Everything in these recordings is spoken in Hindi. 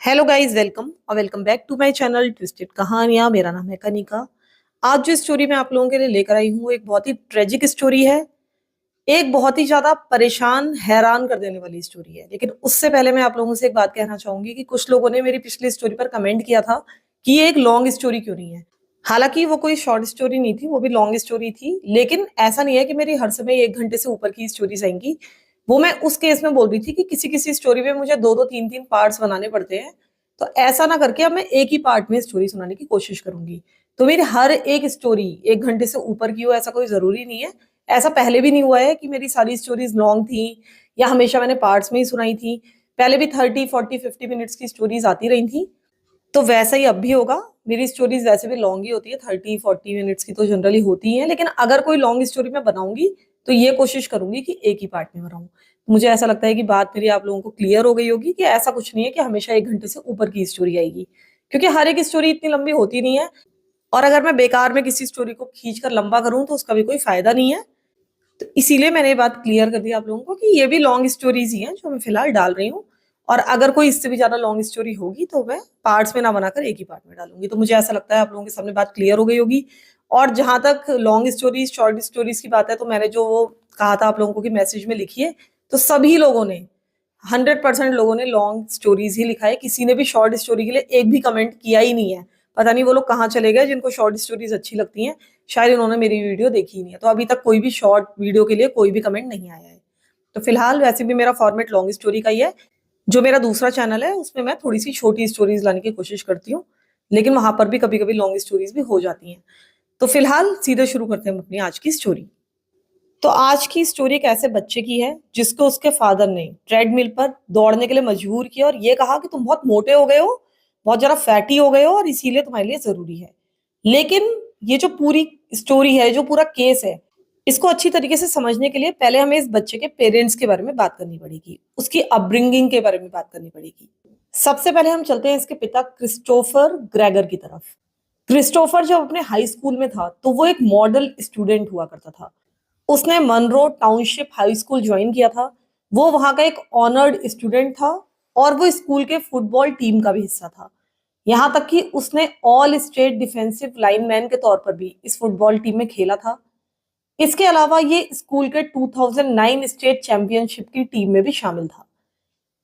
हेलो गाइस, वेलकम और welcome back to my channel twisted कहानियां। मेरा नाम है कनिका। आज जो स्टोरी मैं आप लोगों के लिए लेकर आई हूँ एक बहुत ही ट्रेजिक स्टोरी है। एक बहुत ही ज्यादा परेशान हैरान कर देने वाली स्टोरी है। लेकिन उससे पहले मैं आप लोगों से एक बात कहना चाहूंगी कि कुछ लोगों ने मेरी पिछली स्टोरी पर कमेंट किया था कि ये एक लॉन्ग स्टोरी क्यों नहीं है। हालांकि वो कोई शॉर्ट स्टोरी नहीं थी, वो भी लॉन्ग स्टोरी थी। लेकिन ऐसा नहीं है कि मेरी हर समय 1 घंटे से ऊपर की स्टोरीज आएंगी। वो मैं उस केस में बोल रही थी कि किसी किसी स्टोरी में मुझे दो दो तीन तीन पार्ट्स बनाने पड़ते हैं। तो ऐसा ना करके अब मैं एक ही पार्ट में स्टोरी सुनाने की कोशिश करूंगी। तो मेरी हर एक स्टोरी 1 घंटे से ऊपर की हो, ऐसा कोई जरूरी नहीं है। ऐसा पहले भी नहीं हुआ है कि मेरी सारी स्टोरीज लॉन्ग थी या हमेशा मैंने पार्ट्स में ही सुनाई थी। पहले भी 30 40 50 मिनट्स की स्टोरीज आती रही थी। तो वैसा ही अब भी होगा। मेरी स्टोरीज वैसे भी लॉन्ग ही होती है, 30 40 मिनट्स की तो जनरली होती है। लेकिन अगर कोई लॉन्ग स्टोरी मैं बनाऊंगी तो ये कोशिश करूंगी कि एक ही पार्ट में बनाऊं। मुझे ऐसा लगता है कि बात मेरी आप लोगों को क्लियर हो गई होगी कि ऐसा कुछ नहीं है कि हमेशा 1 घंटे से ऊपर की स्टोरी आएगी। क्योंकि हर एक स्टोरी इतनी लंबी होती नहीं है। और अगर मैं बेकार में किसी स्टोरी को खींच कर लंबा करूं तो उसका भी कोई फायदा नहीं है। तो इसीलिए मैंने ये बात क्लियर कर दी आप लोगों को कि ये भी लॉन्ग स्टोरीज ही हैं जो मैं फिलहाल डाल रही हूँ। और अगर कोई इससे भी ज्यादा लॉन्ग स्टोरी होगी तो मैं पार्ट्स में ना बनाकर एक ही पार्ट में डालूंगी। तो मुझे ऐसा लगता है आप लोगों के सामने बात क्लियर हो गई होगी। और जहां तक लॉन्ग स्टोरीज शॉर्ट स्टोरीज की बात है, तो मैंने जो वो कहा था आप लोगों को कि मैसेज में लिखिए, तो सभी लोगों ने 100% लोगों ने लॉन्ग स्टोरीज ही लिखा है। किसी ने भी शॉर्ट स्टोरी के लिए एक भी कमेंट किया ही नहीं है। पता नहीं वो लोग कहाँ चले गए जिनको शॉर्ट स्टोरीज अच्छी लगती हैं। शायद उन्होंने मेरी वीडियो देखी ही नहीं है। तो अभी तक कोई भी शॉर्ट वीडियो के लिए कोई भी कमेंट नहीं आया है। तो फिलहाल वैसे भी मेरा फॉर्मेट लॉन्ग स्टोरी का ही है। जो मेरा दूसरा चैनल है उसमें मैं थोड़ी सी छोटी स्टोरीज लाने की कोशिश करती हूँ। लेकिन वहां पर भी कभी कभी लॉन्ग स्टोरीज भी हो जाती हैं। तो फिलहाल सीधे शुरू करते हैं हम अपनी आज की स्टोरी। तो आज की स्टोरी एक ऐसे बच्चे की है जिसको उसके फादर ने ट्रेडमिल पर दौड़ने के लिए मजबूर किया और ये कहा कि तुम बहुत मोटे हो गए हो, बहुत ज्यादा फैटी हो गए हो और इसीलिए तुम्हारे लिए जरूरी है। लेकिन ये जो पूरी स्टोरी है, जो पूरा केस है, इसको अच्छी तरीके से समझने के लिए पहले हमें इस बच्चे के पेरेंट्स के बारे में बात करनी पड़ेगी, उसकी अपब्रिंगिंग के बारे में बात करनी पड़ेगी। सबसे पहले हम चलते हैं इसके पिता क्रिस्टोफर ग्रेगर की तरफ। क्रिस्टोफर जब अपने हाई स्कूल में था तो वो एक मॉडल स्टूडेंट हुआ करता था। उसने Monroe township high school join किया था। वो वहां का एक ऑनर्ड स्टूडेंट था और वो स्कूल के फुटबॉल टीम का भी हिस्सा था। यहां तक कि उसने ऑल स्टेट डिफेंसिव लाइनमैन के तौर पर भी इस फुटबॉल टीम में खेला था। इसके अलावा ये स्कूल के 2009 स्टेट चैंपियनशिप की टीम में भी शामिल था।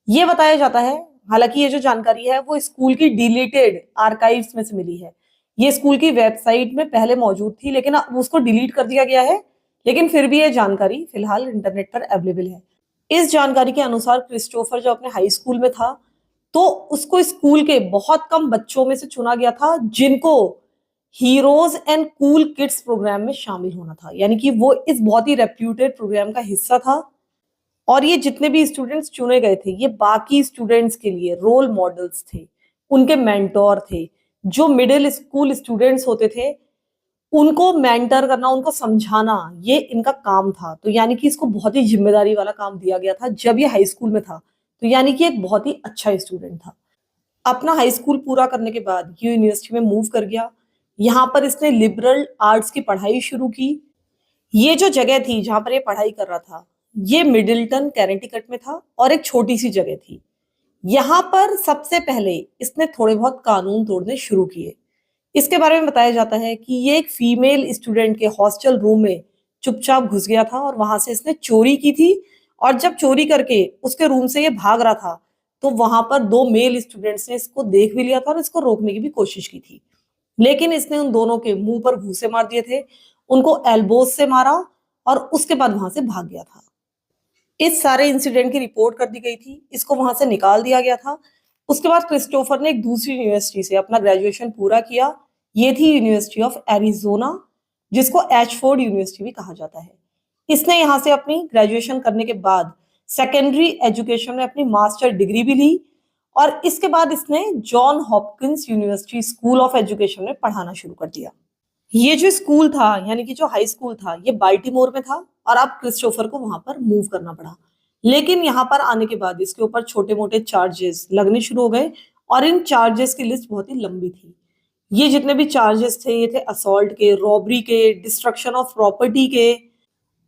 ये बताया जाता है, हालांकि ये जो जानकारी है वो स्कूल की डिलीटेड आर्काइव्स में से मिली है। ये स्कूल की वेबसाइट में पहले मौजूद थी लेकिन अब उसको डिलीट कर दिया गया है। लेकिन फिर भी ये जानकारी फिलहाल इंटरनेट पर अवेलेबल है। इस जानकारी के अनुसार क्रिस्टोफर जब अपने हाई स्कूल में था तो उसको स्कूल के बहुत कम बच्चों में से चुना गया था जिनको heroes and cool kids program में शामिल होना था। यानी कि वो इस बहुत ही रेप्यूटेड प्रोग्राम का हिस्सा था। और ये जितने भी स्टूडेंट्स चुने गए थे ये बाकी स्टूडेंट्स के लिए रोल मॉडल्स थे, उनके मेंटोर थे। जो मिडिल स्कूल स्टूडेंट्स होते थे उनको मेंटर करना, उनको समझाना, ये इनका काम था। तो यानी कि इसको बहुत ही जिम्मेदारी वाला काम दिया गया था जब ये हाई स्कूल में था। तो यानी कि एक बहुत ही अच्छा स्टूडेंट था। अपना हाई स्कूल पूरा करने के बाद ये यूनिवर्सिटी में मूव कर गया। यहाँ पर इसने लिबरल आर्ट्स की पढ़ाई शुरू की। ये जो जगह थी जहां पर ये पढ़ाई कर रहा था ये मिडिल्टन कैनेटिकट में था और एक छोटी सी जगह थी। यहाँ पर सबसे पहले इसने थोड़े बहुत कानून तोड़ने शुरू किए। इसके बारे में बताया जाता है कि ये एक फीमेल स्टूडेंट के हॉस्टल रूम में चुपचाप घुस गया था और वहां से इसने चोरी की थी। और जब चोरी करके उसके रूम से ये भाग रहा था तो वहां पर दो मेल स्टूडेंट्स ने इसको देख भी लिया था और इसको रोकने की भी कोशिश की थी। लेकिन इसने उन दोनों के मुंह पर घूंसे मार दिए थे, उनको एल्बोज से मारा और उसके बाद वहां से भाग गया था। इस सारे इंसिडेंट की रिपोर्ट कर दी गई थी, इसको वहां से निकाल दिया गया था। उसके बाद क्रिस्टोफर ने एक दूसरी यूनिवर्सिटी से अपना ग्रेजुएशन पूरा किया। ये थी यूनिवर्सिटी ऑफ एरिजोना, जिसको एचफोर्ड यूनिवर्सिटी भी कहा जाता है। इसने यहाँ से अपनी ग्रेजुएशन करने के बाद सेकेंडरी एजुकेशन में अपनी मास्टर डिग्री भी ली। और इसके बाद इसने John Hopkins university school of education में पढ़ाना शुरू कर दिया। ये जो स्कूल था यानी कि जो हाई स्कूल था ये बाल्टीमोर में था और अब क्रिस्टोफर को वहां पर मूव करना पड़ा। लेकिन यहाँ पर आने के बाद इसके ऊपर छोटे मोटे चार्जेस लगने शुरू हो गए और इन चार्जेस की लिस्ट बहुत ही लंबी थी। ये जितने भी चार्जेस थे ये थे असॉल्ट के, रॉबरी के, डिस्ट्रक्शन ऑफ प्रॉपर्टी के।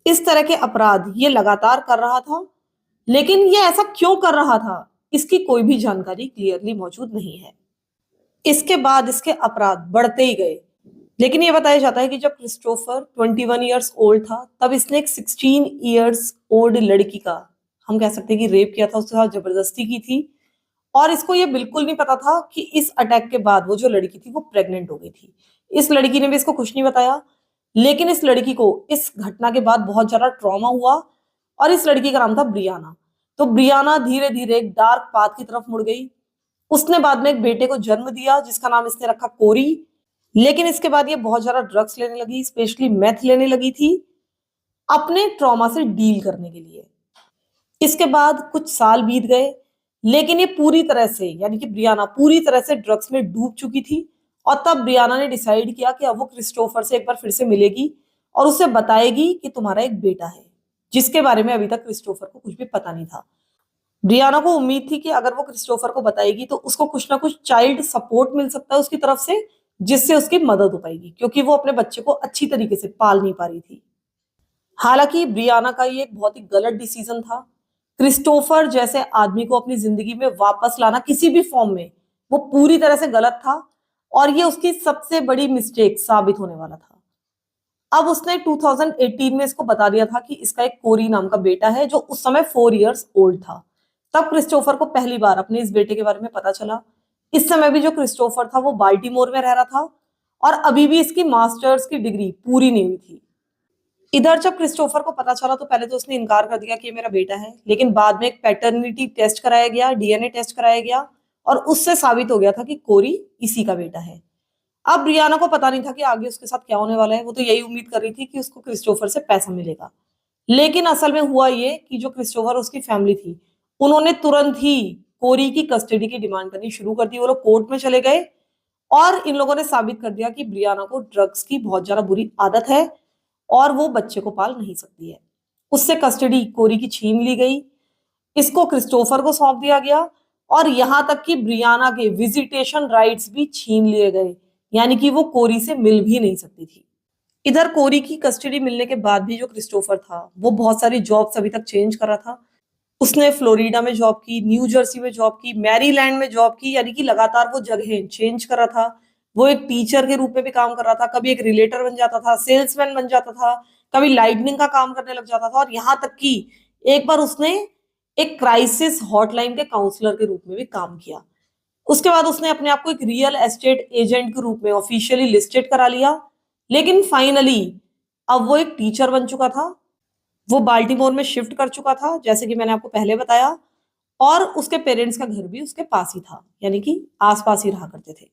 इस तरह के अपराध ये लगातार कर रहा था। लेकिन ये ऐसा क्यों कर रहा था इसकी कोई भी जानकारी क्लियरली मौजूद नहीं है। इसके बाद इसके अपराध बढ़ते ही गए, लेकिन ये बताया जाता है कि जब क्रिस्टोफर 21 ईयर्स ओल्ड था, तब इसने एक 16 ईयर्स ओल्ड लड़की का, हम कह सकते हैं कि रेप किया था, उसके साथ जबरदस्ती की थी। और इसको ये बिल्कुल नहीं पता था कि इस अटैक के बाद वो जो लड़की थी वो प्रेग्नेंट हो गई थी। इस लड़की ने भी इसको कुछ नहीं बताया, लेकिन इस लड़की को इस घटना के बाद बहुत ज्यादा ट्रॉमा हुआ, और इस लड़की का नाम था ब्रियाना। तो ब्रियाना धीरे धीरे एक डार्क पाथ की तरफ मुड़ गई। उसने बाद में एक बेटे को जन्म दिया जिसका नाम इसने रखा कोरी। लेकिन इसके बाद ये बहुत ज्यादा ड्रग्स लेने लगी, स्पेशली मेथ लेने लगी थी अपने ट्रॉमा से डील करने के लिए। इसके बाद कुछ साल बीत गए, लेकिन ये पूरी तरह से, यानी कि ब्रियाना पूरी तरह से ड्रग्स में डूब चुकी थी। और तब ब्रियाना ने डिसाइड किया कि अब वो क्रिस्टोफर से एक बार फिर से मिलेगी और उसे बताएगी कि तुम्हारा एक बेटा है, जिसके बारे में अभी तक क्रिस्टोफर को कुछ भी पता नहीं था। ब्रियाना को उम्मीद थी कि अगर वो क्रिस्टोफर को बताएगी तो उसको कुछ ना कुछ चाइल्ड सपोर्ट मिल सकता है उसकी तरफ से, जिससे उसकी मदद हो पाएगी, क्योंकि वो अपने बच्चे को अच्छी तरीके से पाल नहीं पा रही थी। हालांकि ब्रियाना का ये एक बहुत ही गलत डिसीजन था। क्रिस्टोफर जैसे आदमी को अपनी जिंदगी में वापस लाना किसी भी फॉर्म में, वो पूरी तरह से गलत था, और ये उसकी सबसे बड़ी मिस्टेक साबित होने वाला था। अब उसने 2018 में इसको बता दिया था कि इसका एक कोरी नाम का बेटा है, जो उस समय 4 इयर्स ओल्ड था। तब क्रिस्टोफर को पहली बार अपने इस बेटे के बारे में पता चला। इस समय भी जो क्रिस्टोफर था वो बाल्टीमोर में रह रहा था, और अभी भी इसकी मास्टर्स की डिग्री पूरी नहीं हुई थी। इधर जब क्रिस्टोफर को पता चला तो पहले तो उसने इनकार कर दिया कि ये मेरा बेटा है, लेकिन बाद में एक पैटर्निटी टेस्ट कराया गया, डीएनए टेस्ट कराया गया, और उससे साबित हो गया था कि कोरी इसी का बेटा है। अब ब्रियाना को पता नहीं था कि आगे उसके साथ क्या होने वाला है। वो तो यही उम्मीद कर रही थी कि उसको क्रिस्टोफर से पैसा मिलेगा, लेकिन असल में हुआ ये कि जो क्रिस्टोफर उसकी फैमिली थी, उन्होंने तुरंत ही कोरी की कस्टडी की डिमांड करनी शुरू कर दी। वो लोग कोर्ट में चले गए और इन लोगों ने साबित कर दिया कि ब्रियाना को ड्रग्स की बहुत ज्यादा बुरी आदत है और वो बच्चे को पाल नहीं सकती है। उससे कस्टडी कोरी की छीन ली गई, इसको क्रिस्टोफर को सौंप दिया गया, और यहां तक कि ब्रियाना के विजिटेशन राइट्स भी छीन लिए गए, यानी कि वो कोरी से मिल भी नहीं सकती थी। इधर कोरी की कस्टडी मिलने के बाद भी जो क्रिस्टोफर था वो बहुत सारी जॉब्स अभी तक चेंज कर रहा था। उसने फ्लोरिडा में जॉब की, न्यू जर्सी में जॉब की, मैरीलैंड में जॉब की, यानी कि लगातार वो जगह चेंज कर रहा था। वो एक टीचर के रूप में भी काम कर रहा था, कभी एक रिलेटर बन जाता था, सेल्समैन बन जाता था, कभी लाइटनिंग का काम करने लग जाता था, और यहाँ तक कि एक बार उसने एक क्राइसिस हॉटलाइन के काउंसलर के रूप में भी काम किया। उसके बाद उसने अपने आप को एक रियल एस्टेट एजेंट के रूप में ऑफिशियली लिस्टेड करा लिया। लेकिन फाइनली अब वो एक टीचर बन चुका था, वो बाल्टीमोर में शिफ्ट कर चुका था, जैसे कि मैंने आपको पहले बताया, और उसके पेरेंट्स का घर भी उसके पास ही था, यानी कि आसपास ही रहा करते थे।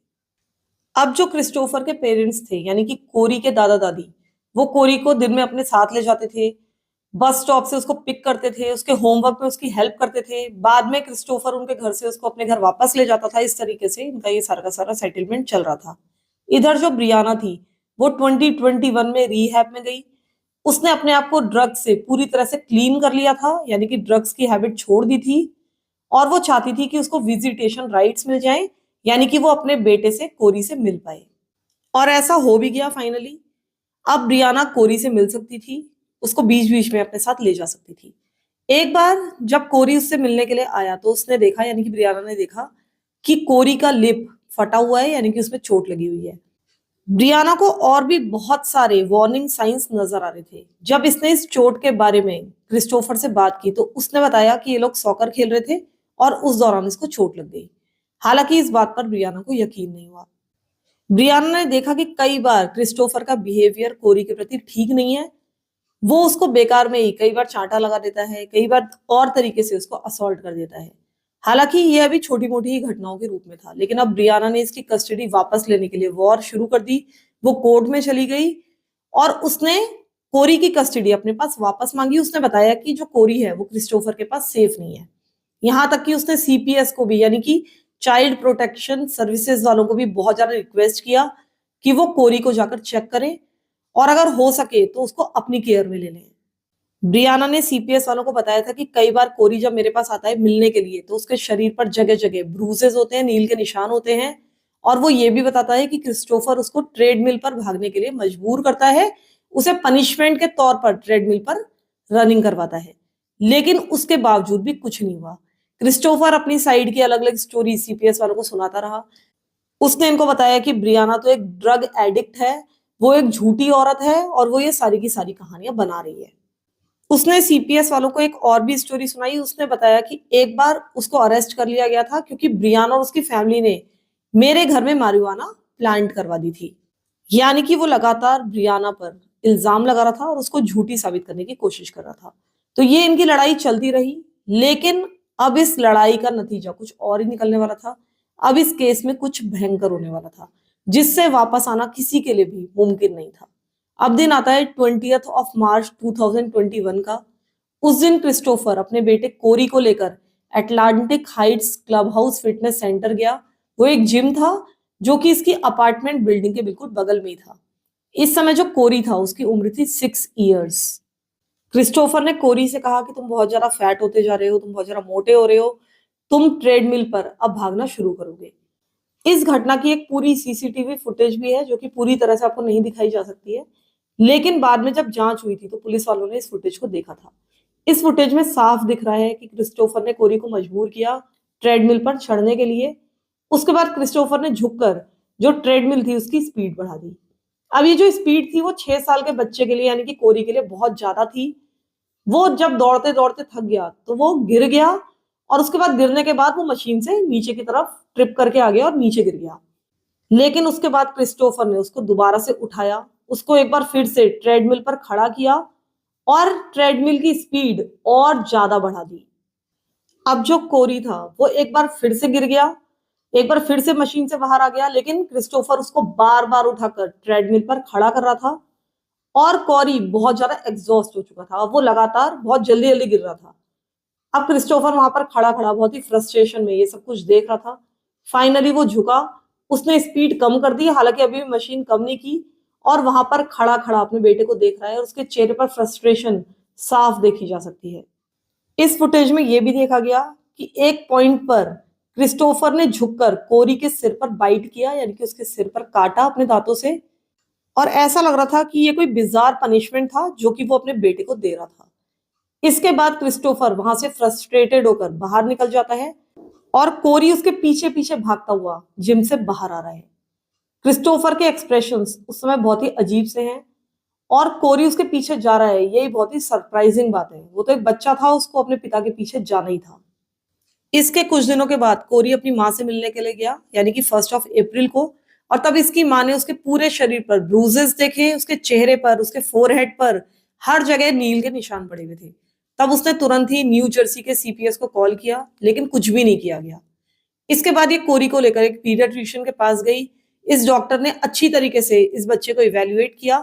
अब जो क्रिस्टोफर के पेरेंट्स थे, यानी कि कोरी के दादा दादी, वो कोरी को दिन में अपने साथ ले जाते थे, बस स्टॉप से उसको पिक करते थे, उसके होमवर्क में उसकी हेल्प करते थे, बाद में क्रिस्टोफर उनके घर से उसको अपने घर वापस ले जाता था। इस तरीके से इनका ये सारा का सारा सेटलमेंट चल रहा था। इधर जो ब्रियाना थी वो 2021 में रिहैब में गई। उसने अपने आप को ड्रग्स से पूरी तरह से क्लीन कर लिया था, यानी कि ड्रग्स की हैबिट छोड़ दी थी, और वो चाहती थी कि उसको विजिटेशन राइट्स मिल जाएं, यानी कि वो अपने बेटे से, कोरी से मिल पाए। और ऐसा हो भी गया फाइनली। अब ब्रियाना कोरी से मिल सकती थी, उसको बीच बीच में अपने साथ ले जा सकती थी। एक बार जब कोरी उससे मिलने के लिए आया तो उसने देखा, यानी कि ब्रियाना ने देखा कि कोरी का लिप फटा हुआ है, यानी कि उसमें चोट लगी हुई है। ब्रियाना को और भी बहुत सारे वार्निंग साइंस नजर आ रहे थे। जब इसने इस चोट के बारे में क्रिस्टोफर से बात की तो उसने बताया कि ये लोग सॉकर खेल रहे थे और उस दौरान इसको चोट लग गई। हालांकि इस बात पर ब्रियाना को यकीन नहीं हुआ। ब्रियाना ने देखा कि कई बार क्रिस्टोफर का बिहेवियर कोरी के प्रति ठीक नहीं है। वो उसको बेकार में ही कई बार चांटा लगा देता है, कई बार और तरीके से उसको असॉल्ट कर देता है। हालांकि ये अभी छोटी मोटी ही घटनाओं के रूप में था, लेकिन अब ब्रियाना ने इसकी कस्टडी वापस लेने के लिए वॉर शुरू कर दी। वो कोर्ट में चली गई और उसने कोरी की कस्टडी अपने पास वापस मांगी। उसने बताया कि जो कोरी है वो क्रिस्टोफर के पास सेफ नहीं है। यहाँ तक कि उसने सीपीएस को भी, यानी कि चाइल्ड प्रोटेक्शन सर्विसेज वालों को भी बहुत ज्यादा रिक्वेस्ट किया कि वो कोरी को जाकर चेक करें और अगर हो सके तो उसको अपनी केयर में ले लें। ब्रियाना ने सीपीएस वालों को बताया था कि कई बार कोरी जब मेरे पास आता है मिलने के लिए तो उसके शरीर पर जगह जगह ब्रूजेस होते हैं, नील के निशान होते हैं, और वो ये भी बताता है कि क्रिस्टोफर उसको ट्रेडमिल पर भागने के लिए मजबूर करता है, उसे पनिशमेंट के तौर पर ट्रेडमिल पर रनिंग करवाता है। लेकिन उसके बावजूद भी कुछ नहीं हुआ। क्रिस्टोफर अपनी साइड की अलग अलग स्टोरी सीपीएस वालों को सुनाता रहा। उसने इनको बताया कि ब्रियाना तो एक ड्रग एडिक्ट है, वो एक झूठी औरत है और वो ये सारी की सारी कहानियां बना रही है। उसने सीपीएस वालों को एक और भी स्टोरी सुनाई। उसने बताया कि एक बार उसको अरेस्ट कर लिया गया था क्योंकि ब्रियाना और उसकी फैमिली ने मेरे घर में मारिजुआना प्लांट करवा दी थी। यानी कि वो लगातार ब्रियाना पर इल्जाम लगा रहा था और उसको झूठी साबित करने की कोशिश कर रहा था। तो ये इनकी लड़ाई चलती रही, लेकिन अब इस लड़ाई का नतीजा कुछ और ही निकलने वाला था। अब इस केस में कुछ भयंकर होने वाला था, जिससे वापस आना किसी के लिए भी मुमकिन नहीं था। अब दिन आता है 20 मार्च 2021 का। उस दिन क्रिस्टोफर अपने बेटे कोरी को लेकर Atlantic Heights club house fitness centre गया। वो एक जिम था जो कि इसकी अपार्टमेंट बिल्डिंग के बिल्कुल बगल में ही था। इस समय जो कोरी था उसकी उम्र थी 6 इयर्स। क्रिस्टोफर ने कोरी से कहा कि तुम बहुत ज्यादा फैट होते जा रहे हो, तुम बहुत ज्यादा मोटे हो रहे हो, तुम ट्रेडमिल पर अब भागना शुरू करोगे। इस घटना की एक पूरी सीसीटीवी फुटेज भी है जो कि पूरी तरह से आपको नहीं दिखाई जा सकती है, लेकिन बाद में जब जांच हुई थी तो पुलिस वालों ने इस फुटेज को देखा था। इस फुटेज में साफ दिख रहा है कि क्रिस्टोफर ने कोरी को मजबूर किया ट्रेडमिल पर चढ़ने के लिए। उसके बाद क्रिस्टोफर ने झुककर जो ट्रेडमिल थी उसकी स्पीड बढ़ा दी। अब ये जो स्पीड थी वो 6 साल के बच्चे के लिए यानी कि कोरी के लिए बहुत ज्यादा थी। वो जब दौड़ते दौड़ते थक गया तो वो गिर गया और उसके बाद गिरने के बाद वो मशीन से नीचे की तरफ ट्रिप करके आ गया और नीचे गिर गया। लेकिन उसके बाद क्रिस्टोफर ने उसको दोबारा से उठाया, उसको एक बार फिर से ट्रेडमिल पर खड़ा किया और ट्रेडमिल की स्पीड और ज्यादा बढ़ा दी। अब जो कोरी था वो एक बार फिर से गिर गया, एक बार फिर से मशीन से बाहर आ गया, लेकिन क्रिस्टोफर उसको बार बार उठाकर ट्रेडमिल पर खड़ा कर रहा था और कोरी बहुत ज्यादा एग्जॉस्ट हो चुका था। अब वो लगातार बहुत जल्दी जल्दी गिर रहा था। अब क्रिस्टोफर वहां पर खड़ा खड़ा बहुत ही फ्रस्ट्रेशन में ये सब कुछ देख रहा था। फाइनली वो झुका, उसने स्पीड कम कर दी, हालांकि अभी भी मशीन कम नहीं की, और वहां पर खड़ा खड़ा अपने बेटे को देख रहा है और उसके चेहरे पर फ्रस्ट्रेशन साफ देखी जा सकती है। इस फुटेज में यह भी देखा गया कि एक पॉइंट पर क्रिस्टोफर ने झुककर कोरी के सिर पर बाइट किया, यानी कि उसके सिर पर काटा अपने दांतों से, और ऐसा लग रहा था कि ये कोई बिजार पनिशमेंट था जो कि वो अपने बेटे को दे रहा था। इसके बाद क्रिस्टोफर वहां से फ्रस्ट्रेटेड होकर बाहर निकल जाता है और कोरी उसके पीछे पीछे भागता हुआ जिम से बाहर आ रहा है। क्रिस्टोफर के एक्सप्रेशंस उस समय बहुत ही अजीब से हैं और कोरी उसके पीछे जा रहा है, यही बहुत ही सरप्राइजिंग बात है। वो तो एक बच्चा था, उसको अपने पिता के पीछे जाना ही था। इसके कुछ दिनों के बाद कोरी अपनी माँ से मिलने के लिए गया, यानी कि 1 अप्रैल को, और तब इसकी माँ ने उसके पूरे शरीर पर ब्रूजेस देखे, उसके चेहरे पर, उसके फोरहेड पर हर जगह नील के निशान पड़े हुए थे। तब उसने तुरंत ही न्यू जर्सी के सीपीएस को कॉल किया, लेकिन कुछ भी नहीं किया गया। इसके बाद ये कोरी को लेकर एक पीडियाट्रिशियन के पास गई। इस डॉक्टर ने अच्छी तरीके से इस बच्चे को इवेल्युएट किया।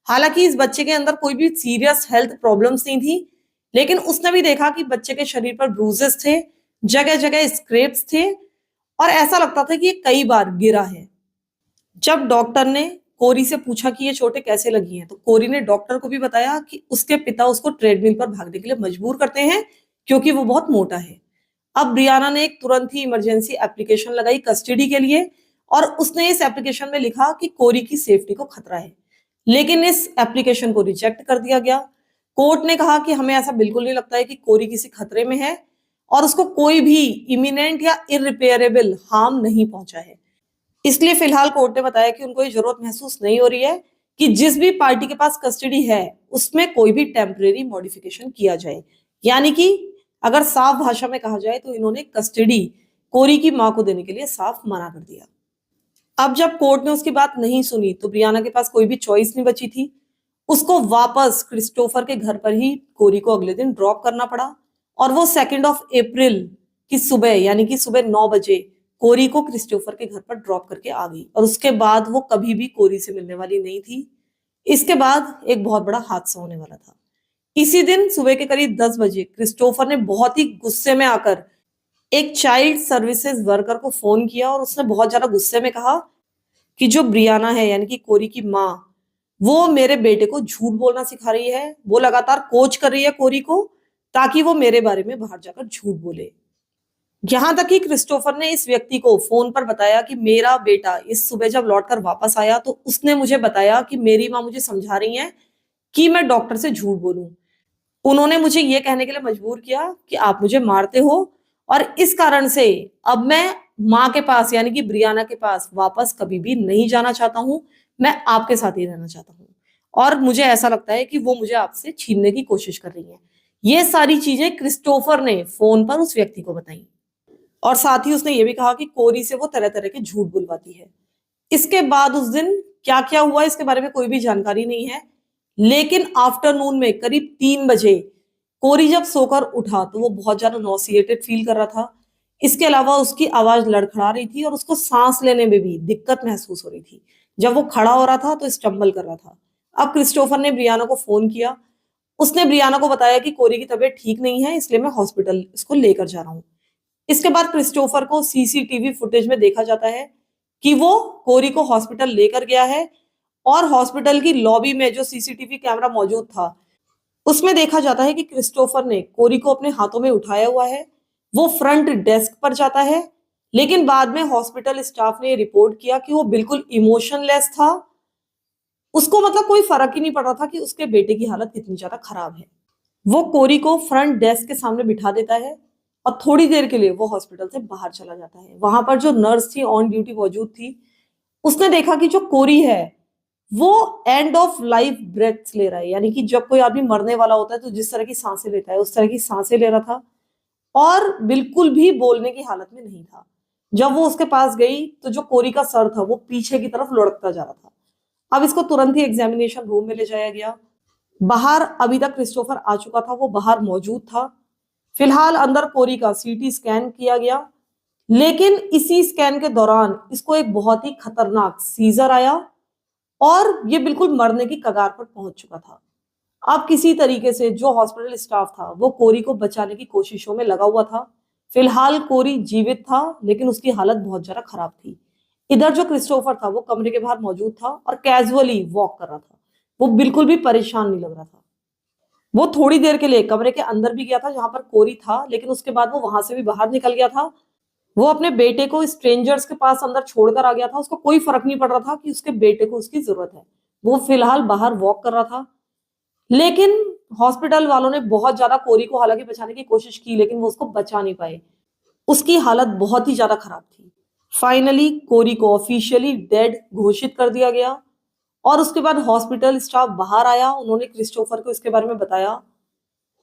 हालांकि इस बच्चे के अंदर कोई भी सीरियस हेल्थ प्रॉब्लम्स नहीं थी, लेकिन उसने भी देखा कि बच्चे के शरीर पर ब्रूजेस थे, जगह जगह स्क्रैप्स थे और ऐसा लगता था कि ये कई बार गिरा है। जब डॉक्टर ने कोरी से पूछा कि ये चोटें कैसे लगी हैं, तो कोरी ने डॉक्टर को भी बताया कि उसके पिता उसको ट्रेडमिल पर भागने के लिए मजबूर करते हैं क्योंकि वो बहुत मोटा है। अब ब्रियाना ने एक तुरंत ही इमरजेंसी एप्लीकेशन लगाई कस्टडी के लिए और उसने इस एप्लीकेशन में लिखा कि कोरी की सेफ्टी को खतरा है, लेकिन इस एप्लीकेशन को रिजेक्ट कर दिया गया। कोर्ट ने कहा कि हमें ऐसा बिल्कुल नहीं लगता है कि कोरी किसी खतरे में है और उसको कोई भी इमिनेंट या इरिपेयरेबल हार्म नहीं पहुंचा है। इसलिए फिलहाल कोर्ट ने बताया कि उनको ये जरूरत महसूस नहीं हो रही है कि जिस भी पार्टी के पास कस्टडी है उसमें कोई भी टेम्परेरी मॉडिफिकेशन किया जाए। यानी कि अगर साफ भाषा में कहा जाए तो इन्होंने कस्टडी कोरी की मां को देने के लिए साफ मना कर दिया। अब जब कोर्ट ने उसकी बात नहीं सुनी तो ब्रियाना के पास कोई भी चॉइस नहीं बची थी। उसको वापस क्रिस्टोफर के घर पर ही कोरी को अगले दिन ड्रॉप करना पड़ा और वो 2 अप्रैल की सुबह यानी कि सुबह 9 बजे कोरी को क्रिस्टोफर के घर पर ड्रॉप करके आ गई और उसके बाद वो कभी भी कोरी से मिलने वाली नहीं थी। इसके बाद एक बहुत बड़ा हादसा होने वाला था। इसी दिन सुबह के करीब 10 बजे क्रिस्टोफर ने बहुत ही गुस्से में आकर एक चाइल्ड सर्विसेज वर्कर को फोन किया और उसने बहुत ज्यादा गुस्से में कहा कि जो ब्रियाना है यानी कि कोरी की माँ, वो मेरे बेटे को झूठ बोलना सिखा रही है, वो लगातार कोच कर रही है कोरी को ताकि वो मेरे बारे में बाहर जाकर झूठ बोले। यहां तक कि क्रिस्टोफर ने इस व्यक्ति को फोन पर बताया कि मेरा बेटा इस सुबह जब लौटकर वापस आया तो उसने मुझे बताया कि मेरी माँ मुझे समझा रही है कि मैं डॉक्टर से झूठ बोलूं। उन्होंने मुझे ये कहने के लिए मजबूर किया कि आप मुझे मारते हो और इस कारण से अब मैं माँ के पास यानी कि ब्रियाना के पास वापस कभी भी नहीं जाना चाहता हूँ। मैं आपके साथ ही रहना चाहता हूँ और मुझे ऐसा लगता है कि वो मुझे आपसे छीनने की कोशिश कर रही है। ये सारी चीजें क्रिस्टोफर ने फोन पर उस व्यक्ति को बताई और साथ ही उसने ये भी कहा कि कोरी से वो तरह तरह के झूठ बुलवाती है। इसके बाद उस दिन क्या क्या हुआ इसके बारे में कोई भी जानकारी नहीं है, लेकिन आफ्टरनून में करीब 3 बजे कोरी जब सोकर उठा तो वो बहुत ज्यादा नॉसिएटेड फील कर रहा था। इसके अलावा उसकी आवाज लड़खड़ा रही थी और उसको सांस लेने में भी दिक्कत महसूस हो रही थी। जब वो खड़ा हो रहा था तो स्टम्बल कर रहा था। अब क्रिस्टोफर ने ब्रियाना को फोन किया। उसने ब्रियाना को बताया कि कोरी की तबीयत ठीक नहीं है, इसलिए मैं हॉस्पिटल इसको लेकर जा रहा हूँ। इसके बाद क्रिस्टोफर को सीसीटीवी फुटेज में देखा जाता है कि वो कोरी को हॉस्पिटल लेकर गया है और हॉस्पिटल की लॉबी में जो सीसीटीवी कैमरा मौजूद था उसमें देखा जाता है कि क्रिस्टोफर ने कोरी को अपने हाथों में उठाया हुआ है। वो फ्रंट डेस्क पर जाता है, लेकिन बाद में हॉस्पिटल स्टाफ ने रिपोर्ट किया कि वो बिल्कुल इमोशनलेस था। उसको मतलब कोई फर्क ही नहीं पड़ रहा था कि उसके बेटे की हालत कितनी ज्यादा खराब है। वो कोरी को फ्रंट डेस्क के सामने बिठा देता है और थोड़ी देर के लिए वो हॉस्पिटल से बाहर चला जाता है। वहां पर जो नर्स थी ऑन ड्यूटी मौजूद थी, उसने देखा कि जो कोरी है वो एंड ऑफ लाइफ ब्रेथ्स ले रहा है, यानी कि जब कोई आदमी मरने वाला होता है तो जिस तरह की सांसें लेता है उस तरह की सांसें ले रहा था और बिल्कुल भी बोलने की हालत में नहीं था। जब वो उसके पास गई तो जो कोरी का सर था वो पीछे की तरफ लुढ़कता जा रहा था। अब इसको तुरंत ही एग्जामिनेशन रूम में ले जाया गया। बाहर अभी तक क्रिस्टोफर आ चुका था, वो बाहर मौजूद था। फिलहाल अंदर कोरी का सीटी स्कैन किया गया, लेकिन इसी स्कैन के दौरान इसको एक बहुत ही खतरनाक सीजर आया और ये बिल्कुल मरने की कगार पर पहुंच चुका था। अब किसी तरीके से जो हॉस्पिटल स्टाफ था वो कोरी को बचाने की कोशिशों में लगा हुआ था। फिलहाल कोरी जीवित था, लेकिन उसकी हालत बहुत ज्यादा खराब थी। इधर जो क्रिस्टोफर था वो कमरे के बाहर मौजूद था और कैजुअली वॉक कर रहा था। वो बिल्कुल भी परेशान नहीं लग रहा था। वो थोड़ी देर के लिए कमरे के अंदर भी गया था जहां पर कोरी था, लेकिन उसके बाद वो वहां से भी बाहर निकल गया था। वो अपने बेटे को स्ट्रेंजर्स के पास अंदर छोड़कर आ गया था। उसको कोई फर्क नहीं पड़ रहा था कि उसके बेटे को उसकी जरूरत है। वो फिलहाल बाहर वॉक कर रहा था, लेकिन हॉस्पिटल वालों ने बहुत ज्यादा कोरी को हालांकि बचाने की कोशिश की, लेकिन वो उसको बचा नहीं पाए। उसकी हालत बहुत ही ज्यादा खराब थी। फाइनली कोरी को ऑफिशियली डेड घोषित कर दिया गया और उसके बाद हॉस्पिटल स्टाफ बाहर आया। उन्होंने क्रिस्टोफर को इसके बारे में बताया,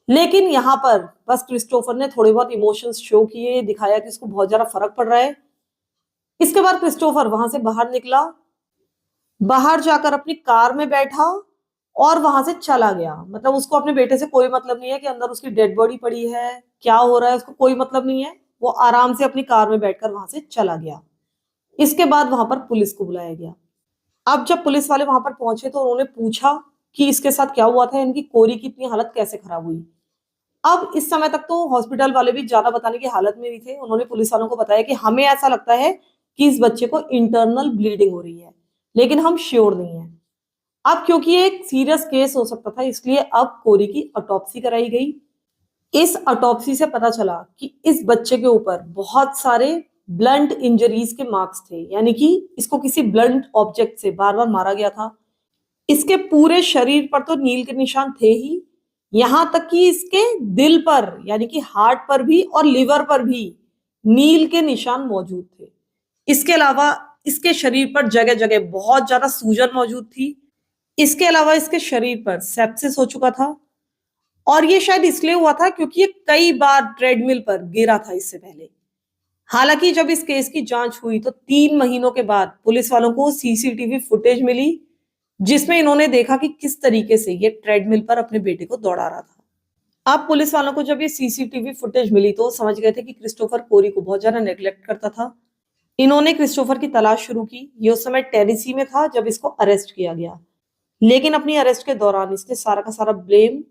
लेकिन यहाँ पर बस क्रिस्टोफर ने थोड़े बहुत इमोशंस शो किए, दिखाया कि उसको बहुत ज्यादा फर्क पड़ रहा है। इसके बाद क्रिस्टोफर वहां से बाहर निकला, बाहर जाकर अपनी कार में बैठा और वहां से चला गया। मतलब उसको अपने बेटे से कोई मतलब नहीं है कि अंदर उसकी डेड बॉडी पड़ी है, क्या हो रहा है, उसको कोई मतलब नहीं है। वो आराम से अपनी कार में बैठकर वहां से चला गया। इसके बाद वहां पर पुलिस को बुलाया गया। अब जब पुलिस वाले वहां पर पहुंचे तो उन्होंने पूछा कि इसके साथ क्या हुआ था, इनकी कोरी की इतनी हालत कैसे खराब हुई। अब इस समय तक तो हॉस्पिटल वाले भी ज्यादा बताने की हालत में नहीं थे। उन्होंने पुलिस वालों को बताया कि हमें ऐसा लगता है कि इस बच्चे को इंटरनल ब्लीडिंग हो रही है, लेकिन हम श्योर नहीं है। अब क्योंकि ये एक सीरियस केस हो सकता था, इसलिए अब कोरी की ऑटोप्सी कराई गई। इस ऑटोप्सी से पता चला कि इस बच्चे के ऊपर बहुत सारे ब्लंट इंजरीज के मार्क्स थे, यानी कि इसको किसी ब्लंट ऑब्जेक्ट से बार बार मारा गया था। इसके पूरे शरीर पर तो नील के निशान थे ही, यहां तक कि इसके दिल पर यानी कि हार्ट पर भी और लिवर पर भी नील के निशान मौजूद थे। इसके अलावा इसके शरीर पर जगह जगह बहुत ज्यादा सूजन मौजूद थी। इसके अलावा इसके शरीर पर सेप्सिस हो चुका था और ये शायद इसलिए हुआ था क्योंकि ये कई बार ट्रेडमिल पर गिरा था इससे पहले। हालांकि जब इस केस की जांच हुई तो 3 महीनों के बाद पुलिस वालों को सीसीटीवी फुटेज मिली, जिसमें इन्होंने देखा कि किस तरीके से ये ट्रेडमिल पर अपने बेटे को दौड़ा रहा था। अब पुलिस वालों को जब ये सीसीटीवी फुटेज मिली तो समझ गए थे कि क्रिस्टोफर कोरी को बहुत ज्यादा नेग्लेक्ट करता था। इन्होंने क्रिस्टोफर की तलाश शुरू की। ये उस समय टेनेसी में था जब इसको अरेस्ट किया गया, लेकिन अपनी अरेस्ट के दौरान इसने सारा का सारा ब्लेम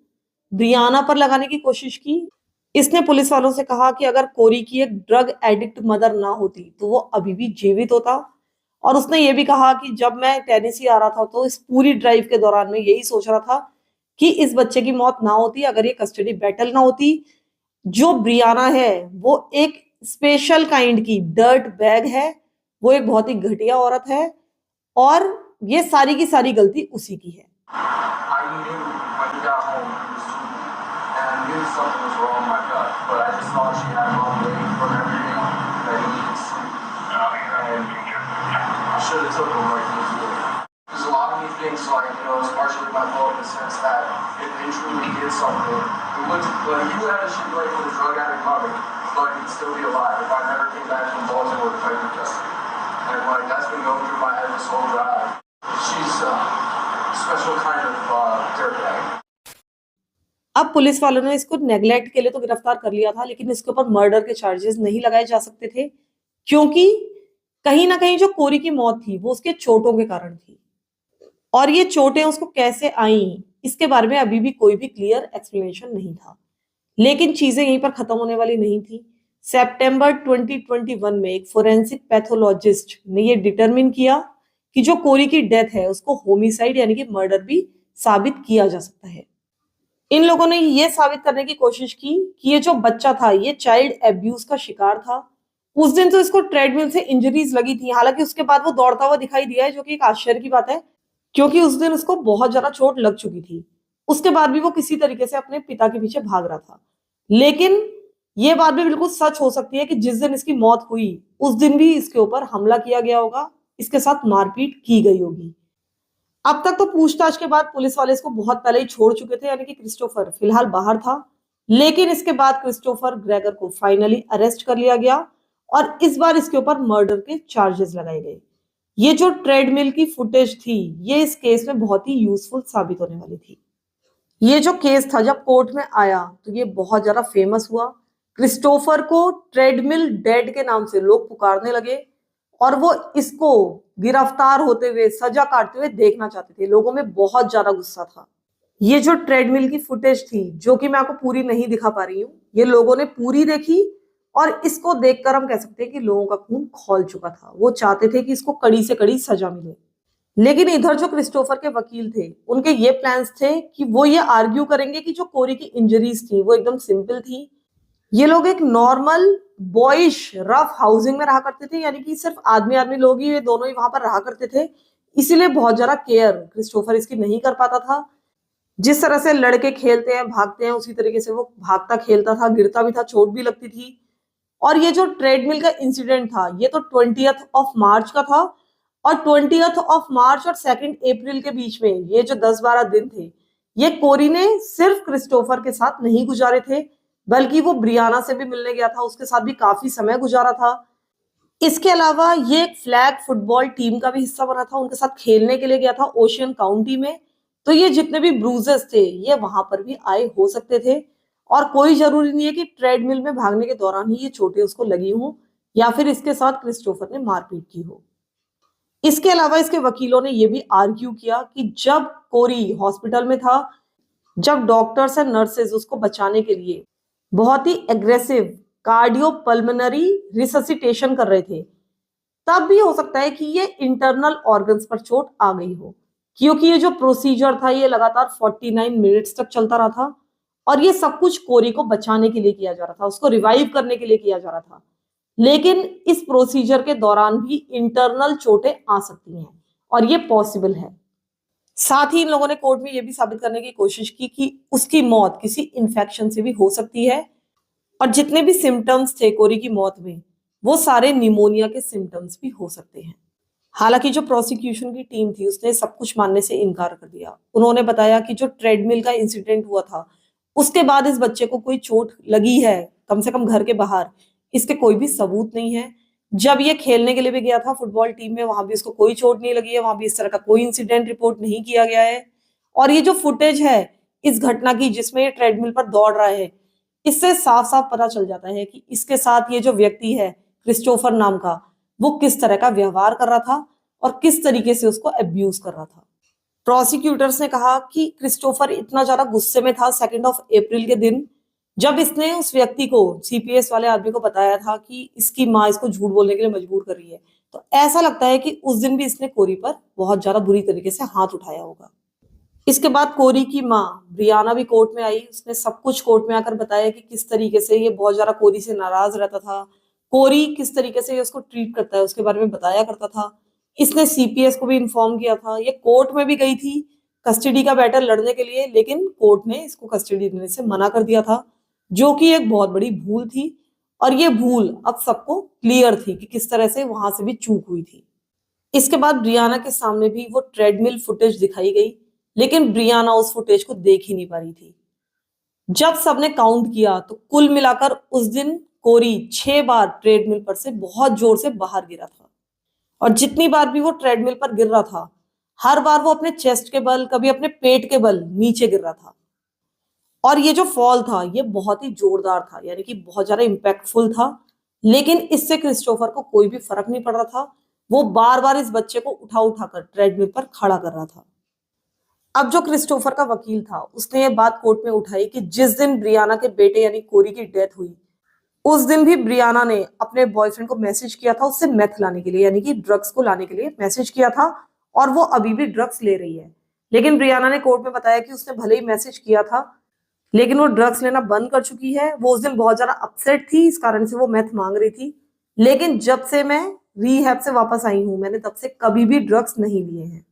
ब्रियाना पर लगाने की कोशिश की। इसने पुलिस वालों से कहा कि अगर कोरी की एक ड्रग एडिक्ट मदर ना होती तो वो अभी भी जीवित होता। और उसने ये भी कहा कि जब मैं टेनेसी आ रहा था तो इस पूरी ड्राइव के दौरान मैं यही सोच रहा था कि इस बच्चे की मौत ना होती अगर ये कस्टडी बैटल ना होती। जो ब्रियाना है वो एक स्पेशल काइंड की डर्ट बैग है, वो एक बहुत ही घटिया औरत है और ये सारी की सारी गलती उसी की है। I knew when you got home and I knew something was wrong with my gut, but I just just thought she had mom waiting for everything that he needs. And I should have took him like he was doing. Because a lot of me thinks like, it's partially my fault in the sense that if they truly did something, it would like you had a shit like with a drug addict mother, but he'd still be alive if I never came back from Baltimore to fight for justice. And like that's been going through my head this whole drive. She's a special kind of dirtbag. अब पुलिस वालों ने इसको नेग्लेक्ट के लिए तो गिरफ्तार कर लिया था, लेकिन इसके ऊपर मर्डर के चार्जेस नहीं लगाए जा सकते थे, क्योंकि कहीं ना कहीं जो कोरी की मौत थी वो उसके चोटों के कारण थी, और ये चोटें उसको कैसे आई इसके बारे में अभी भी कोई भी क्लियर एक्सप्लेनेशन नहीं था। लेकिन चीजें यहीं पर खत्म होने वाली नहीं थी। सितंबर 2021 में एक फोरेंसिक पैथोलॉजिस्ट ने ये डिटरमिन किया कि जो कोरी की डेथ है उसको होमिसाइड यानी कि मर्डर भी साबित किया जा सकता है। इन लोगों ने ये साबित करने की कोशिश की कि ये जो बच्चा था ये चाइल्ड एब्यूज का शिकार था। उस दिन तो इसको ट्रेडमिल से इंजरीज लगी थी, हालांकि उसके बाद वो दौड़ता हुआ दिखाई दिया है, जो कि एक आश्चर्य की बात है, क्योंकि उस दिन उसको बहुत ज्यादा चोट लग चुकी थी। उसके बाद भी वो किसी तरीके से अपने पिता के पीछे भाग रहा था। लेकिन ये बात भी बिल्कुल सच हो सकती है कि जिस दिन इसकी मौत हुई उस दिन भी इसके ऊपर हमला किया गया होगा, इसके साथ मारपीट की गई होगी। अब तक तो पूछताछ के बाद पुलिस वाले इसको बहुत पहले ही छोड़ चुके थे, यानी कि क्रिस्टोफर फिलहाल बाहर था। लेकिन इसके बाद क्रिस्टोफर ग्रेगर को फाइनली अरेस्ट कर लिया गया और इस बार इसके ऊपर मर्डर के चार्जेस लगाए गए। ये जो ट्रेडमिल की फुटेज थी ये इस केस में बहुत ही यूजफुल साबित होने वाली थी। ये जो केस था जब कोर्ट में आया तो ये बहुत ज्यादा फेमस हुआ। क्रिस्टोफर को ट्रेडमिल डेड के नाम से लोग पुकारने लगे और वो इसको गिरफ्तार होते हुए सजा काटते हुए देखना चाहते थे। लोगों में बहुत ज्यादा गुस्सा था। ये जो ट्रेडमिल की फुटेज थी, जो कि मैं आपको पूरी नहीं दिखा पा रही हूँ, ये लोगों ने पूरी देखी और इसको देखकर हम कह सकते हैं कि लोगों का खून खौल चुका था। वो चाहते थे कि इसको कड़ी से कड़ी सजा मिले। लेकिन इधर जो क्रिस्टोफर के वकील थे उनके ये प्लान्स थे कि वो ये आर्ग्यू करेंगे कि जो कोरी की इंजरीज थी वो एकदम सिंपल थी। ये लोग एक नॉर्मल बॉयिश रफ हाउसिंग में रहा करते थे, यानी कि सिर्फ आदमी आदमी लोग ही, ये दोनों ही वहां पर रहा करते थे। इसीलिए बहुत ज्यादा केयर क्रिस्टोफर इसकी नहीं कर पाता था। जिस तरह से लड़के खेलते हैं भागते हैं उसी तरीके से वो भागता खेलता था, गिरता भी था, चोट भी लगती थी। और ये जो ट्रेडमिल का इंसिडेंट था ये तो 20th ऑफ मार्च का था, और 20th ऑफ मार्च और 2 अप्रैल के बीच में ये जो 10-12 दिन थे ये कोरी ने सिर्फ क्रिस्टोफर के साथ नहीं गुजारे थे, बल्कि वो ब्रियाना से भी मिलने गया था, उसके साथ भी काफी समय गुजारा था। इसके अलावा ये एक फ्लैग फुटबॉल टीम का भी हिस्सा बना था, उनके साथ खेलने के लिए गया था ओशियन काउंटी में। तो ये जितने भी ब्रूजेस थे ये वहां पर भी आए हो सकते थे, और कोई जरूरी नहीं है कि ट्रेडमिल में भागने के दौरान ही ये चोटें उसको लगी हों या फिर इसके साथ क्रिस्टोफर ने मारपीट की हो। इसके अलावा इसके वकीलों ने यह भी आर्ग्यू किया कि जब कोरी हॉस्पिटल में था, जब डॉक्टर्स एंड नर्सेज उसको बचाने के लिए बहुत ही एग्रेसिव कार्डियोपल्मोनरी रिससिटेशन कर रहे थे, तब भी हो सकता है कि ये इंटरनल ऑर्गन्स पर चोट आ गई हो, क्योंकि ये जो प्रोसीजर था ये लगातार 49 मिनट्स तक चलता रहा था और ये सब कुछ कोरी को बचाने के लिए किया जा रहा था, उसको रिवाइव करने के लिए किया जा रहा था। लेकिन इस प्रोसीजर के दौरान भी इंटरनल चोटें आ सकती हैं और ये पॉसिबल है। साथ ही इन लोगों ने कोर्ट में यह भी साबित करने की कोशिश की कि उसकी मौत किसी इन्फेक्शन से भी हो सकती है, और जितने भी सिम्टम्स थे कोरी की मौत में वो सारे निमोनिया के सिम्टम्स भी हो सकते हैं। हालांकि जो प्रोसिक्यूशन की टीम थी उसने सब कुछ मानने से इनकार कर दिया। उन्होंने बताया कि जो ट्रेडमिल का इंसिडेंट हुआ था उसके बाद इस बच्चे को कोई चोट लगी है, कम से कम घर के बाहर, इसके कोई भी सबूत नहीं है। जब ये खेलने के लिए भी गया था फुटबॉल टीम में, वहां भी इसको कोई चोट नहीं लगी है, वहां भी इस तरह का कोई इंसिडेंट रिपोर्ट नहीं किया गया है। और ये जो फुटेज है इस घटना की जिसमें ये ट्रेडमिल पर दौड़ रहा है, इससे साफ साफ पता चल जाता है कि इसके साथ ये जो व्यक्ति है क्रिस्टोफर नाम का, वो किस तरह का व्यवहार कर रहा था और किस तरीके से उसको अब्यूज कर रहा था। प्रोसिक्यूटर्स ने कहा कि क्रिस्टोफर इतना ज्यादा गुस्से में था 2 अप्रैल के दिन, जब इसने उस व्यक्ति को, सीपीएस वाले आदमी को बताया था कि इसकी माँ इसको झूठ बोलने के लिए मजबूर कर रही है। तो ऐसा लगता है कि उस दिन भी इसने कोरी पर बहुत ज्यादा बुरी तरीके से हाथ उठाया होगा। इसके बाद कोरी की माँ ब्रियाना भी कोर्ट में आई। उसने सब कुछ कोर्ट में आकर बताया कि किस तरीके से ये बहुत ज्यादा कोरी से नाराज रहता था, कोरी किस तरीके से ये उसको ट्रीट करता है उसके बारे में बताया करता था। इसने सीपीएस को भी इन्फॉर्म किया था। ये कोर्ट में भी गई थी कस्टडी का बैटल लड़ने के लिए, लेकिन कोर्ट ने इसको कस्टडी देने से मना कर दिया था। जो कि एक बहुत बड़ी भूल थी। और ये भूल अब सबको क्लियर थी कि किस तरह से वहां से भी चूक हुई थी। इसके बाद ब्रियाना के सामने भी वो ट्रेडमिल फुटेज दिखाई गई, लेकिन ब्रियाना उस फुटेज को देख ही नहीं पा रही थी। जब सबने काउंट किया तो कुल मिलाकर उस दिन कोरी 6 बार ट्रेडमिल पर से बहुत जोर से बाहर गिरा था। और जितनी बार भी वो ट्रेडमिल पर गिर रहा था, हर बार वो अपने चेस्ट के बल, कभी अपने पेट के बल नीचे गिर रहा था। और ये जो फॉल था ये बहुत ही जोरदार था, यानी कि बहुत ज्यादा इम्पैक्टफुल था। लेकिन इससे क्रिस्टोफर को कोई भी फर्क नहीं पड़ रहा था। वो बार बार इस बच्चे को उठा उठाकर ट्रेडमिल पर खड़ा कर रहा था। अब जो क्रिस्टोफर का वकील था उसने ये बात कोर्ट में उठाई कि जिस दिन ब्रियाना के बेटे यानी कोरी की डेथ हुई, उस दिन भी ब्रियाना ने अपने बॉयफ्रेंड को मैसेज किया था उससे मेथ लाने के लिए, यानी कि ड्रग्स को लाने के लिए मैसेज किया था। और वो अभी भी ड्रग्स ले रही है। लेकिन ब्रियाना ने कोर्ट में बताया कि उसने भले ही मैसेज किया था, लेकिन वो ड्रग्स लेना बंद कर चुकी है। वो उस दिन बहुत ज्यादा अपसेट थी, इस कारण से वो मेथ मांग रही थी। लेकिन जब से मैं रीहैब से वापस आई हूं, मैंने तब से कभी भी ड्रग्स नहीं लिए हैं।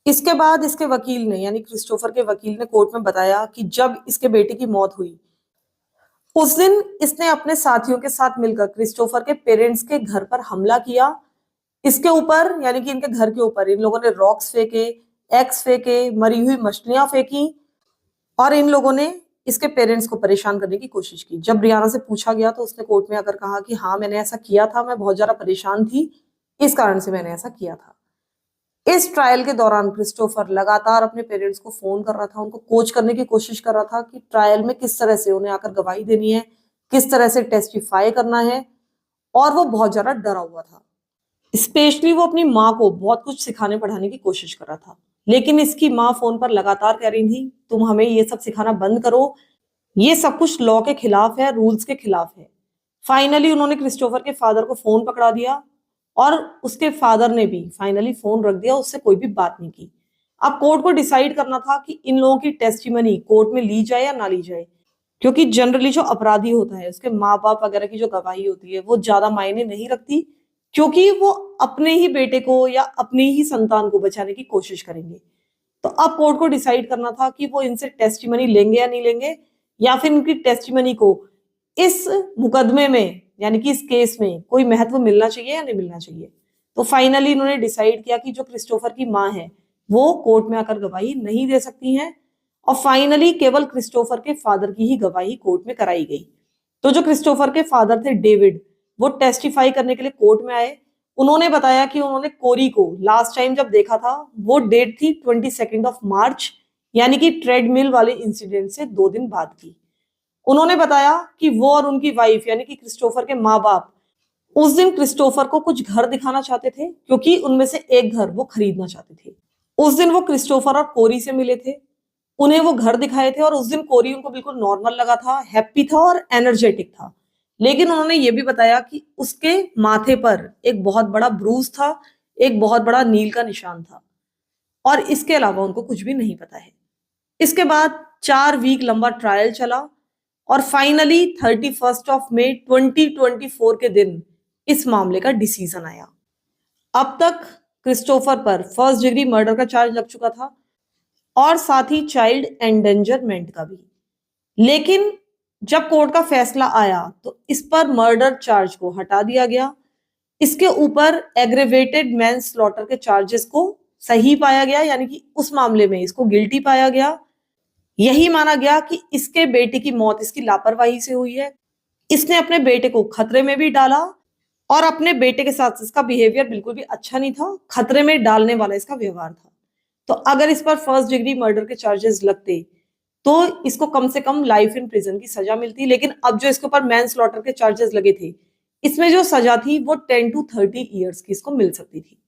इसके बाद इसके वकील ने, यानी क्रिस्टोफर के वकील ने कोर्ट में बताया कि जब इसके बेटे की मौत हुई, उस दिन इसने अपने साथियों के साथ मिलकर क्रिस्टोफर के पेरेंट्स के घर पर हमला किया। इसके ऊपर, यानी कि इनके घर के ऊपर इन लोगों ने रॉक्स फेंके, एक्स फेंके, मरी हुई मछलियां फेंकी। और इन लोगों ने इसके पेरेंट्स को परेशान करने की कोशिश की। जब ब्रियाना से पूछा गया तो उसने कोर्ट में आकर कहा कि हाँ, मैंने ऐसा किया था, मैं बहुत ज्यादा परेशान थी, इस कारण से मैंने ऐसा किया था। इस ट्रायल के दौरान क्रिस्टोफर लगातार अपने पेरेंट्स को फोन कर रहा था, उनको कोच करने की कोशिश कर रहा था कि ट्रायल में किस तरह से उन्हें आकर गवाही देनी है, किस तरह से टेस्टिफाई करना है। और वो बहुत ज्यादा डरा हुआ था। स्पेशली वो अपनी माँ को बहुत कुछ सिखाने पढ़ाने की कोशिश कर रहा था। लेकिन इसकी माँ फोन पर लगातार कह रही थी, तुम हमें ये सब सिखाना बंद करो, ये सब कुछ लॉ के खिलाफ है, रूल्स के खिलाफ है। फाइनली उन्होंने क्रिस्टोफर के फादर को फोन पकड़ा दिया और उसके फादर ने भी फाइनली फोन रख दिया, उससे कोई भी बात नहीं की। अब कोर्ट को डिसाइड करना था कि इन लोगों की टेस्टिमनी कोर्ट में ली जाए या ना ली जाए, क्योंकि जनरली जो अपराधी होता है उसके माँ बाप वगैरह की जो गवाही होती है वो ज्यादा मायने नहीं रखती, क्योंकि वो अपने ही बेटे को या अपनी ही संतान को बचाने की कोशिश करेंगे। तो अब कोर्ट को डिसाइड करना था कि वो इनसे टेस्टिमनी लेंगे या नहीं लेंगे, या फिर इनकी टेस्टिमनी को इस मुकदमे में, यानी कि इस केस में कोई महत्व मिलना चाहिए या नहीं मिलना चाहिए। तो फाइनली इन्होंने डिसाइड किया कि जो क्रिस्टोफर की माँ है वो कोर्ट में आकर गवाही नहीं दे सकती हैं। और फाइनली केवल क्रिस्टोफर के फादर की ही गवाही कोर्ट में कराई गई। तो जो क्रिस्टोफर के फादर थे डेविड, वो टेस्टिफाई करने के लिए कोर्ट में आए। उन्होंने बताया कि उन्होंने कोरी को लास्ट टाइम जब देखा था वो डेट थी 22 मार्च, यानी कि ट्रेडमिल वाले इंसिडेंट से 2 दिन बाद की। उन्होंने बताया कि वो और उनकी वाइफ यानी कि क्रिस्टोफर के माँ बाप उस दिन क्रिस्टोफर को कुछ घर दिखाना चाहते थे, क्योंकि उनमें से एक घर वो खरीदना चाहते थे। उस दिन वो क्रिस्टोफर और कोरी से मिले थे, उन्हें वो घर दिखाए थे। और उस दिन कोरी उनको बिल्कुल नॉर्मल लगा था, हैप्पी था और एनर्जेटिक था। लेकिन उन्होंने ये भी बताया कि उसके माथे पर एक बहुत बड़ा ब्रूज था, एक बहुत बड़ा नील का निशान था, और इसके अलावा उनको कुछ भी नहीं पता है। इसके बाद 4 वीक लंबा ट्रायल चला और फाइनली 31 मई 2024 के दिन इस मामले का डिसीजन आया। अब तक क्रिस्टोफर पर फर्स्ट डिग्री मर्डर का चार्ज लग चुका था और साथ ही चाइल्ड एंडेंजरमेंट का भी। लेकिन जब कोर्ट का फैसला आया तो इस पर मर्डर चार्ज को हटा दिया गया। इसके ऊपर एग्रेवेटेड मैनस्लॉटर के चार्जेस को सही पाया गया, यानी कि उस मामले में इसको गिल्टी पाया गया। यही माना गया कि इसके बेटे की मौत इसकी लापरवाही से हुई है। इसने अपने बेटे को खतरे में भी डाला और अपने बेटे के साथ इसका बिहेवियर बिल्कुल भी अच्छा नहीं था, खतरे में डालने वाला इसका व्यवहार था। तो अगर इस पर फर्स्ट डिग्री मर्डर के चार्जेस लगते तो इसको कम से कम लाइफ इन प्रिजन की सजा मिलती। लेकिन अब जो इसके ऊपर मैनस्लॉटर के चार्जेस लगे थे, इसमें जो सजा थी वो 10 to 30 ईयर्स की इसको मिल सकती थी।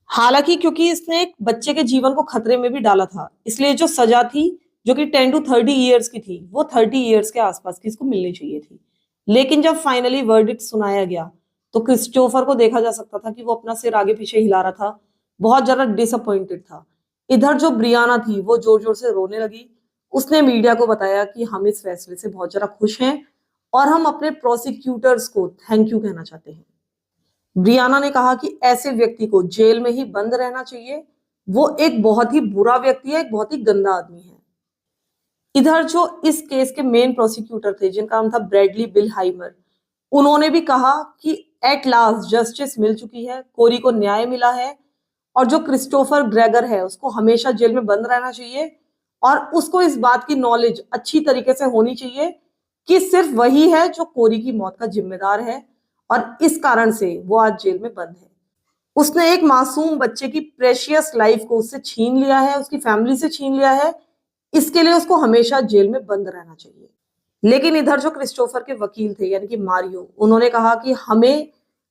हालांकि क्योंकि इसने एक बच्चे के जीवन को खतरे में भी डाला था, इसलिए जो सजा थी जो कि 10 to 30 ईयर्स की थी, वो 30 ईयर्स के आसपास की इसको मिलनी चाहिए थी। लेकिन जब फाइनली वर्डिक्ट सुनाया गया तो क्रिस्टोफर को देखा जा सकता था कि वो अपना सिर आगे पीछे हिला रहा था, बहुत ज्यादा डिसअपॉइंटेड था। इधर जो ब्रियाना थी वो जोर जोर से रोने लगी। उसने मीडिया को बताया कि हम इस फैसले से बहुत ज्यादा खुश हैं और हम अपने प्रोसिक्यूटर्स को थैंक यू कहना चाहते हैं। ब्रियाना ने कहा कि ऐसे व्यक्ति को जेल में ही बंद रहना चाहिए, वो एक बहुत ही बुरा व्यक्ति है, एक बहुत ही गंदा आदमी है। इधर जो इस केस के मेन प्रोसिक्यूटर थे, जिनका नाम था ब्रैडली बिल हाइमर, उन्होंने भी कहा कि एट लास्ट जस्टिस मिल चुकी है, कोरी को न्याय मिला है और जो क्रिस्टोफर ग्रेगर है उसको हमेशा जेल में बंद रहना चाहिए और उसको इस बात की नॉलेज अच्छी तरीके से होनी चाहिए कि सिर्फ वही है जो कोरी की मौत का जिम्मेदार है और इस कारण से वो आज जेल में बंद है। उसने एक मासूम बच्चे की प्रेशियस लाइफ को उससे छीन लिया है, उसकी फैमिली से छीन लिया है, इसके लिए उसको हमेशा जेल में बंद रहना चाहिए। लेकिन इधर जो क्रिस्टोफर के वकील थे यानी कि मारियो, उन्होंने कहा कि हमें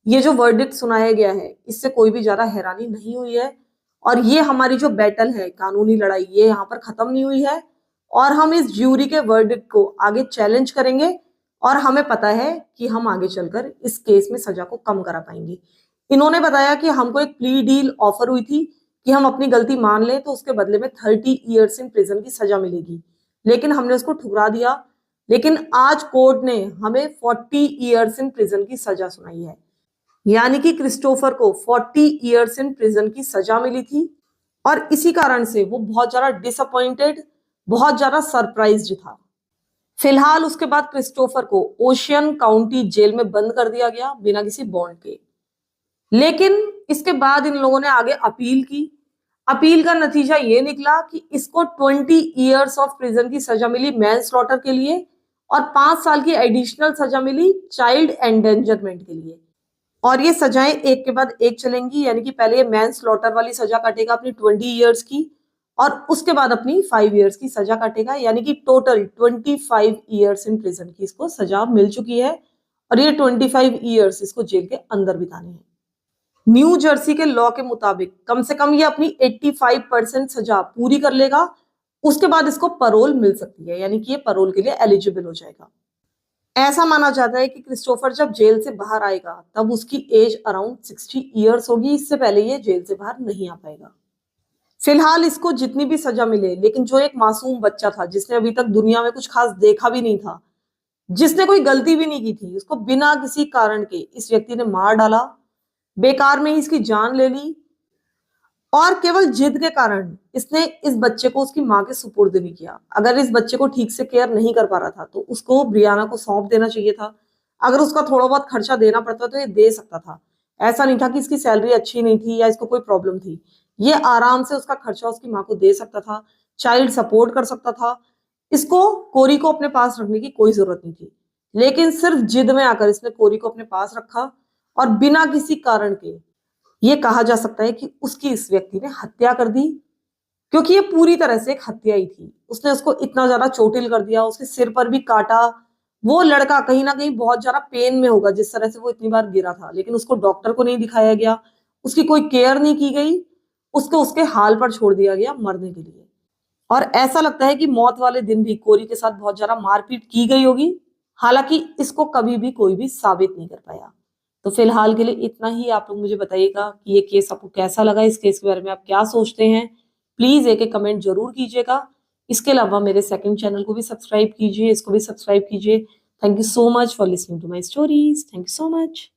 ये जो वर्डिक्ट सुनाया गया है इससे कोई भी ज्यादा हैरानी नहीं हुई है और ये हमारी जो बैटल है, कानूनी लड़ाई, ये यहाँ पर खत्म नहीं हुई है और हम इस ज्यूरी के वर्डिक्ट को आगे चैलेंज करेंगे और हमें पता है कि हम आगे चलकर इस केस में सजा को कम करा पाएंगे। इन्होंने बताया कि हमको एक प्ली डील ऑफर हुई थी कि हम अपनी गलती मान लें तो उसके बदले में 30 ईयर्स इन प्रिजन की सजा मिलेगी, लेकिन हमने उसको ठुकरा दिया। लेकिन आज कोर्ट ने हमें 40 ईयर्स इन प्रिजन की सजा सुनाई है, यानी कि क्रिस्टोफर को 40 ईयर्स इन प्रिजन की सजा मिली थी और इसी कारण से वो बहुत ज्यादा डिसअपॉइंटेड, बहुत ज्यादा सरप्राइज्ड था। फिलहाल उसके बाद क्रिस्टोफर को ओशियन काउंटी जेल में बंद कर दिया गया बिना किसी बॉन्ड के। लेकिन इसके बाद इन लोगों ने आगे अपील की। अपील का नतीजा ये निकला कि इसको 20 ईयर्स ऑफ प्रिजन की सजा मिली मैनस्लॉटर के लिए और 5 साल की एडिशनल सजा मिली चाइल्ड एंडेंजरमेंट के लिए। और ये सजाएं एक के बाद एक चलेंगी, यानी कि पहले ये मैनस्लॉटर वाली सजा काटेगा अपनी 20 ईयर्स की और उसके बाद अपनी 5 ईयर्स की सजा काटेगा, यानी कि टोटल 25 ईयर्स इन प्रिजन की इसको सजा मिल चुकी है और ये 25 ईयर्स इसको जेल के अंदर बिताने हैं। न्यू जर्सी के लॉ के मुताबिक कम से कम ये अपनी 85% सजा पूरी कर लेगा, उसके बाद इसको पैरोल मिल सकती है, यानी कि ये पैरोल के लिए एलिजिबल हो जाएगा। ऐसा माना जाता है कि क्रिस्टोफर जब जेल से बाहर आएगा तब उसकी एज अराउंड 60 ईयर्स होगी, इससे पहले ये जेल से बाहर नहीं आ पाएगा। फिलहाल इसको जितनी भी सजा मिले, लेकिन जो एक मासूम बच्चा था जिसने अभी तक दुनिया में कुछ खास देखा भी नहीं था, जिसने कोई गलती भी नहीं की थी, उसको बिना किसी कारण के इस व्यक्ति ने मार डाला, बेकार में ही इसकी जान ले ली और केवल जिद के कारण इसने इस बच्चे को उसकी माँ के सुपुर्द नहीं किया। अगर इस बच्चे को ठीक से केयर नहीं कर पा रहा था तो उसको ब्रियाना को सौंप देना चाहिए था। अगर उसका थोड़ा बहुत खर्चा देना पड़ता तो ये दे सकता था। ऐसा नहीं था कि इसकी सैलरी अच्छी नहीं थी या इसको कोई प्रॉब्लम थी, ये आराम से उसका खर्चा उसकी माँ को दे सकता था, चाइल्ड सपोर्ट कर सकता था। इसको कोरी को अपने पास रखने की कोई जरूरत नहीं थी, लेकिन सिर्फ जिद में आकर इसने कोरी को अपने पास रखा और बिना किसी कारण के ये कहा जा सकता है कि उसकी इस व्यक्ति ने हत्या कर दी, क्योंकि ये पूरी तरह से एक हत्या ही थी। उसने उसको इतना ज्यादा चोटिल कर दिया, उसके सिर पर भी काटा। वो लड़का कहीं ना कहीं बहुत ज्यादा पेन में होगा जिस तरह से वो इतनी बार गिरा था, लेकिन उसको डॉक्टर को नहीं दिखाया गया, उसकी कोई केयर नहीं की गई, उसको उसके हाल पर छोड़ दिया गया मरने के लिए। और ऐसा लगता है कि मौत वाले दिन भी कोरी के साथ बहुत ज्यादा मारपीट की गई होगी, हालांकि इसको कभी भी कोई भी साबित नहीं कर पाया। तो फिलहाल के लिए इतना ही। आप लोग मुझे बताइएगा कि ये केस आपको कैसा लगा, इस केस के बारे में आप क्या सोचते हैं। प्लीज एक कमेंट जरूर कीजिएगा। इसके अलावा मेरे सेकंड चैनल को भी सब्सक्राइब कीजिए, इसको भी सब्सक्राइब कीजिए। Thank you so much for listening to my stories. Thank you so much.